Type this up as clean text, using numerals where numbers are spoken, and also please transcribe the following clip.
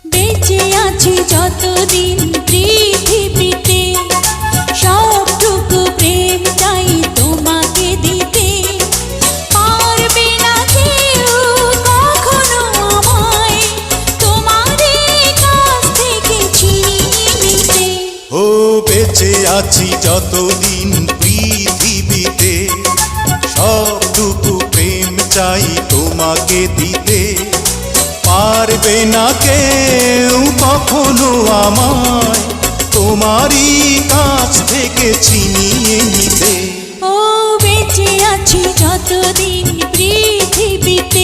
বেঁচে আছি যতদিন পৃথিবীতে, সবটুকু প্রেম চাই তোমাকে দিতে। পারবে না কেউ কখনো আমায় তোমারই কাছ থেকে ছিনিয়ে নিতে। ও বেঁচে আছি যতদিন পৃথিবীতে, সবটুকু প্রেম চাই তোমাকে দিতে। পারবে না কেউ কখনো আমায় তোমারই কাছ থেকে ছিনিয়ে নিতে। ও বেঁচে আছি যতদিন পৃথিবীতে,